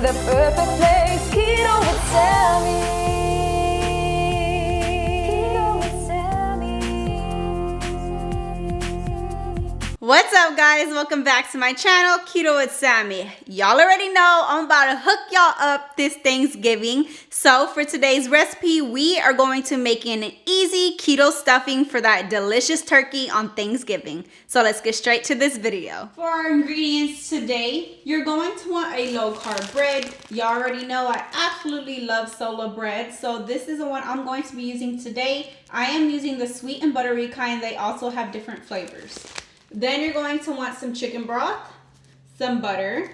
the perfect place. Keto with Sammy. Keto with Sammy. What's up, guys? Welcome back to my channel, Keto with Sammy. Y'all already know I'm about to hook y'all up this Thanksgiving. So for today's recipe, we are going to make an easy keto stuffing for that delicious turkey on Thanksgiving. So let's get straight to this video. For our ingredients today, you're going to want a low carb bread. Y'all already know I absolutely love sola bread. So this is the one I'm going to be using today. I am using the sweet and buttery kind. They also have different flavors. Then you're going to want some chicken broth, some butter,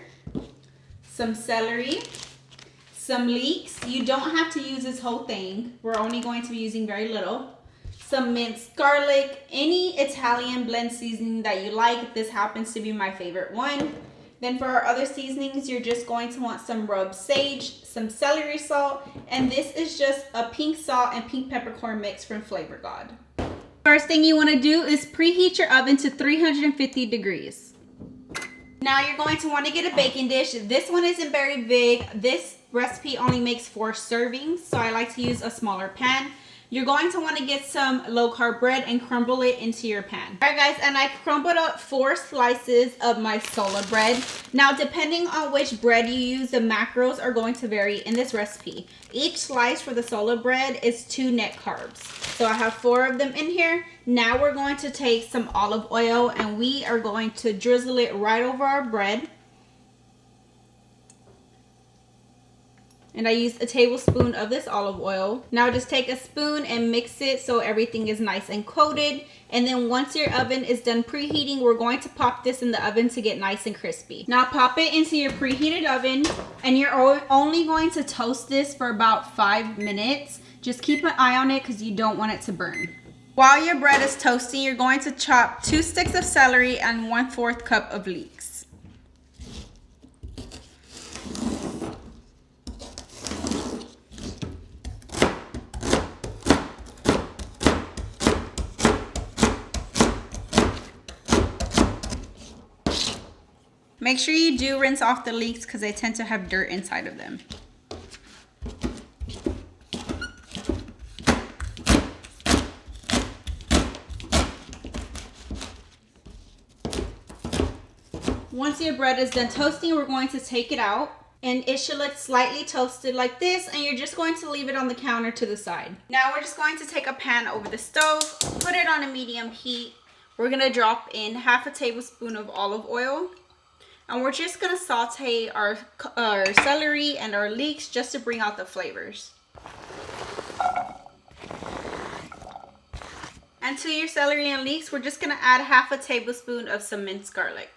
some celery, some leeks. You don't have to use this whole thing. We're only going to be using very little. Some minced garlic, any Italian blend seasoning that you like. This happens to be my favorite one. Then for our other seasonings, you're just going to want some rubbed sage, some celery salt, and this is just a pink salt and pink peppercorn mix from Flavor God. First thing you want to do is preheat your oven to 350 degrees. Now you're going to want to get a baking dish. This one isn't very big. This recipe only makes 4 servings, so I like to use a smaller pan. You're going to want to get some low carb bread and crumble it into your pan. All right, guys, and I crumbled up 4 slices of my sola bread. Now, depending on which bread you use, the macros are going to vary in this recipe. Each slice for the sola bread is 2 net carbs. So I have 4 of them in here. Now we're going to take some olive oil and we are going to drizzle it right over our bread. And I used a tablespoon of this olive oil. Now just take a spoon and mix it so everything is nice and coated. And then once your oven is done preheating, we're going to pop this in the oven to get nice and crispy. Now pop it into your preheated oven and you're only going to toast this for about 5 minutes. Just keep an eye on it because you don't want it to burn. While your bread is toasting, you're going to chop 2 sticks of celery and 1/4 cup of leeks. Make sure you do rinse off the leeks because they tend to have dirt inside of them. Once your bread is done toasting, we're going to take it out. And it should look slightly toasted like this, and you're just going to leave it on the counter to the side. Now we're just going to take a pan over the stove, put it on a medium heat. We're going to drop in 1/2 tablespoon of olive oil. And we're just going to saute our celery and our leeks just to bring out the flavors. And to your celery and leeks, we're just going to add 1/2 tablespoon of some minced garlic.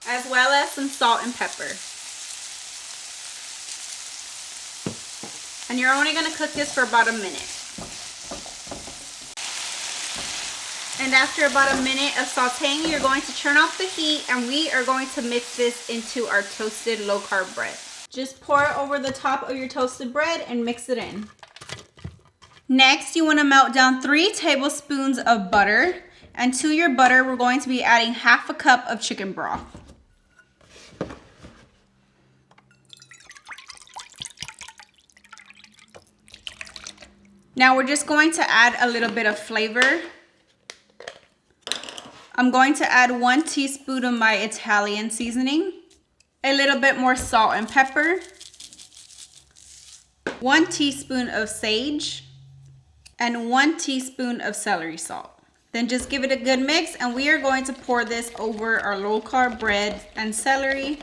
As well as some salt and pepper. And you're only going to cook this for about a minute. And after about a minute of sauteing, you're going to turn off the heat and we are going to mix this into our toasted low carb bread. Just pour it over the top of your toasted bread and mix it in. Next, you want to melt down 3 tablespoons of butter. And to your butter, we're going to be adding 1/2 cup of chicken broth. Now we're just going to add a little bit of flavor. I'm going to add 1 teaspoon of my Italian seasoning, a little bit more salt and pepper, 1 teaspoon of sage, and 1 teaspoon of celery salt. Then just give it a good mix and we are going to pour this over our low carb bread and celery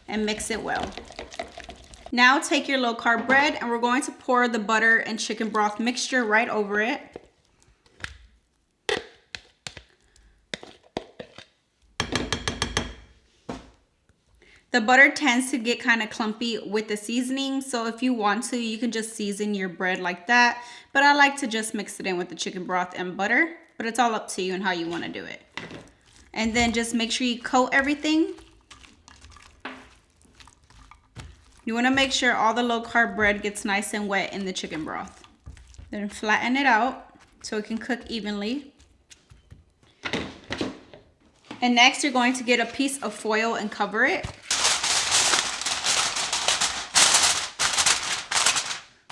and mix it well. Now take your low carb bread and we're going to pour the butter and chicken broth mixture right over it. The butter tends to get kind of clumpy with the seasoning, so if you want to, you can just season your bread like that. But I like to just mix it in with the chicken broth and butter, but it's all up to you and how you want to do it. And then just make sure you coat everything. You want to make sure all the low carb bread gets nice and wet in the chicken broth. Then flatten it out so it can cook evenly. And next you're going to get a piece of foil and cover it.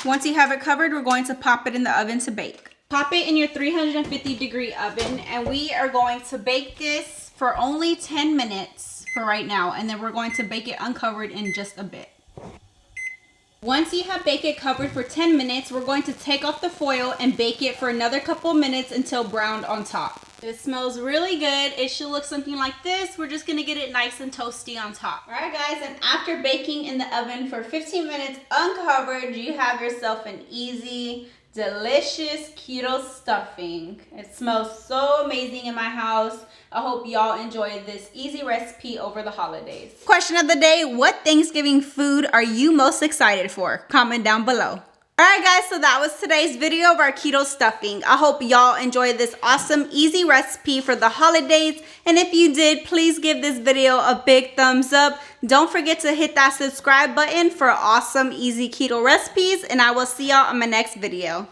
Once you have it covered, we're going to pop it in the oven to bake. Pop it in your 350-degree oven, and we are going to bake this for only 10 minutes for right now, and then we're going to bake it uncovered in just a bit. Once you have baked it covered for 10 minutes, we're going to take off the foil and bake it for another couple minutes until browned on top. It smells really good. It should look something like this. We're just gonna get it nice and toasty on top. All right, guys, and after baking in the oven for 15 minutes uncovered, you have yourself an easy, delicious keto stuffing. It smells so amazing in my house. I hope y'all enjoyed this easy recipe over the holidays. Question of the day: what Thanksgiving food are you most excited for? Comment down below. Alright guys, so that was today's video of our keto stuffing. I hope y'all enjoyed this awesome, easy recipe for the holidays. And if you did, please give this video a big thumbs up. Don't forget to hit that subscribe button for awesome, easy keto recipes. And I will see y'all on my next video.